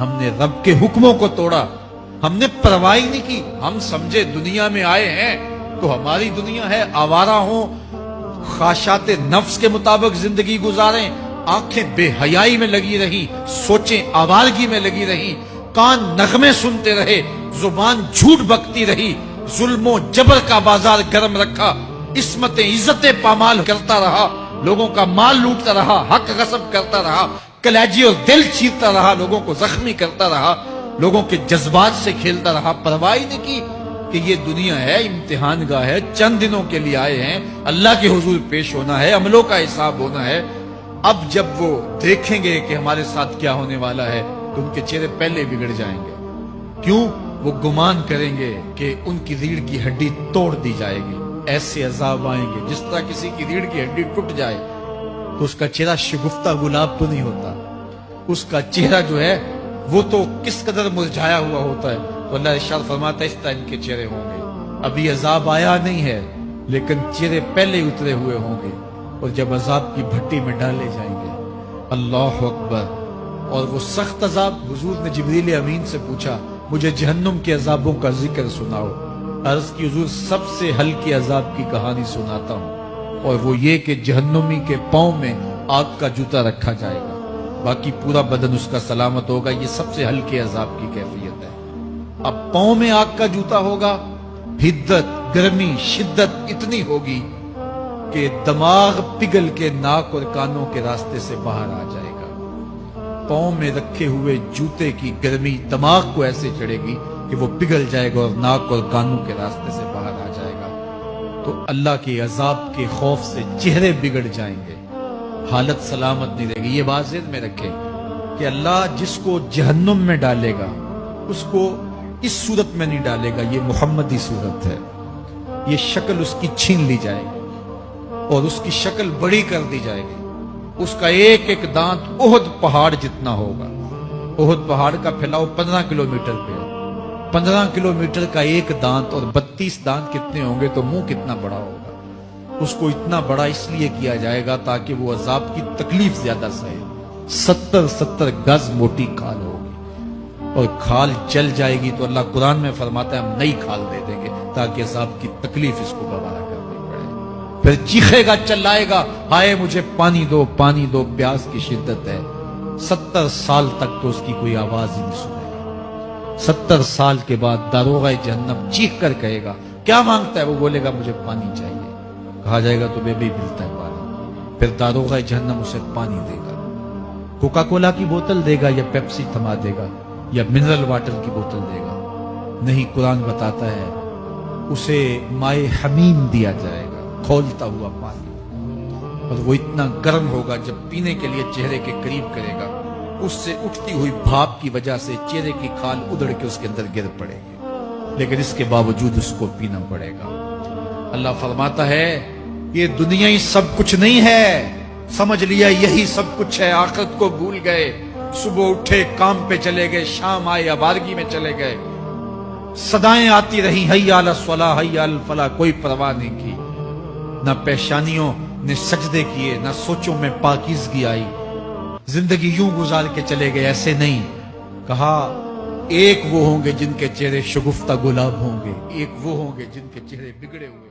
ہم نے رب کے حکموں کو توڑا، ہم نے پرواہ ہی نہیں کی۔ ہم سمجھے دنیا میں آئے ہیں تو ہماری دنیا ہے، آوارہ ہوں، خواہشات نفس کے مطابق زندگی گزاریں، آنکھیں بے حیائی میں لگی رہی، سوچیں آوارگی میں لگی رہی، کان نغمے سنتے رہے، زبان جھوٹ بکتی رہی، ظلم و جبر کا بازار گرم رکھا، عصمت عزتیں پامال کرتا رہا، لوگوں کا مال لوٹتا رہا، حق غصب کرتا رہا، کلیجی اور دل چیرتا رہا، لوگوں کو زخمی کرتا رہا، لوگوں کے جذبات سے کھیلتا رہا، پرواہ نہیں کی کہ یہ دنیا ہے، امتحان گاہ ہے، چند دنوں کے لیے آئے ہیں، اللہ کے حضور پیش ہونا ہے، عملوں کا حساب ہونا ہے۔ اب جب وہ دیکھیں گے کہ ہمارے ساتھ کیا ہونے والا ہے تو ان کے چہرے پہلے بگڑ جائیں گے۔ کیوں؟ وہ گمان کریں گے کہ ان کی ریڑھ کی ہڈی توڑ دی جائے گی، ایسے عذاب آئیں گے جس طرح کسی کی ریڑھ کی ہڈی ٹوٹ جائے تو اس کا چہرہ شگفتہ گلاب تو نہیں ہوتا، اس کا چہرہ جو ہے وہ تو کس قدر مرجھایا ہوا ہوتا ہے۔ تو اللہ ارشاد فرماتا ہے اس طرح ان کے چہرے ہوں گے۔ ابھی عذاب آیا نہیں ہے لیکن چہرے پہلے اترے ہوئے ہوں گے، اور جب عذاب کی بھٹی میں ڈالے جائیں گے، اللہ اکبر، اور وہ سخت عذاب، حضور نے جبریل امین سے پوچھا مجھے جہنم کے عذابوں کا ذکر سناؤ۔ عرض کی حضور سب سے ہلکے عذاب کی کہانی سناتا ہوں، اور وہ یہ کہ جہنمی کے پاؤں میں آگ کا جوتا رکھا جائے گا، باقی پورا بدن اس کا سلامت ہوگا۔ یہ سب سے ہلکے عذاب کی کیفیت ہے۔ اب پاؤں میں آگ کا جوتا ہوگا، حدت، گرمی، شدت اتنی ہوگی کہ دماغ پگھل کے ناک اور کانوں کے راستے سے باہر آ جائے گا۔ پاؤں میں رکھے ہوئے جوتے کی گرمی دماغ کو ایسے چڑھے گی کہ وہ پگھل جائے گا اور ناک اور کانوں کے راستے سے باہر آ جائے گا۔ تو اللہ کے عذاب کے خوف سے چہرے بگڑ جائیں گے، حالت سلامت نہیں رہے گی۔ یہ بات ذہن میں رکھیں کہ اللہ جس کو جہنم میں ڈالے گا اس کو اس صورت میں نہیں ڈالے گا، یہ محمدی صورت ہے، یہ شکل اس کی چھین لی جائے گی اور اس کی شکل بڑی کر دی جائے گی۔ اس کا ایک ایک دانت احد پہاڑ جتنا ہوگا۔ احد پہاڑ کا پھیلاؤ 15 کلومیٹر پہ ہے، 15 کلومیٹر کا ایک دانت اور 32 دانت کتنے ہوں گے تو منہ کتنا بڑا ہوگا۔ اس کو اتنا بڑا اس لیے کیا جائے گا تاکہ وہ عذاب کی تکلیف زیادہ سہے۔ 70 گز موٹی کھال ہوگی اور کھال چل جائے گی تو اللہ قرآن میں فرماتا ہے ہم نئی کھال دے دیں گے تاکہ عذاب کی تکلیف اس کو گوارا کرنی پڑے۔ پھر چیخے گا، چلائے گا، ہائے مجھے پانی دو، پانی دو، پیاس کی شدت ہے۔ 70 سال تک تو اس کی کوئی آواز ہی نہیں سنے گا۔ 70 سال کے بعد داروغہ جہنم چیخ کر کہے گا کیا مانگتا ہے؟ وہ بولے گا مجھے پانی چاہیے۔ کہا جائے گا تو بے بھی ملتا ہے پانی۔ پھر داروغہ جہنم اسے پانی دے گا، کوکا کولا کی بوتل دے گا یا پیپسی تھما دے گا یا منرل واٹر کی بوتل دے گا؟ نہیں، قرآن بتاتا ہے اسے مائے حمیم دیا جائے گا، کھولتا ہوا پانی، اور وہ اتنا گرم ہوگا جب پینے کے لیے چہرے کے قریب کرے گا اس سے اٹھتی ہوئی بھاپ کی وجہ سے چہرے کی کھال ادڑ کے اس کے اندر گر پڑے گی، لیکن اس کے باوجود اس کو پینا پڑے گا۔ اللہ فرماتا ہے یہ دنیا ہی سب کچھ نہیں ہے، سمجھ لیا یہی سب کچھ ہے، آخرت کو بھول گئے، صبح اٹھے کام پہ چلے گئے، شام آئے آوارگی میں چلے گئے، صدائیں آتی رہی حی علی الصلاح حی علی الفلاح، کوئی پرواہ نہیں کی، نہ پیشانیوں نے سجدے کیے، نہ سوچوں میں پاکیزگی آئی، زندگی یوں گزار کے چلے گئے۔ ایسے نہیں، کہا ایک وہ ہوں گے جن کے چہرے شگفتہ گلاب ہوں گے، ایک وہ ہوں گے جن کے چہرے بگڑے ہوئے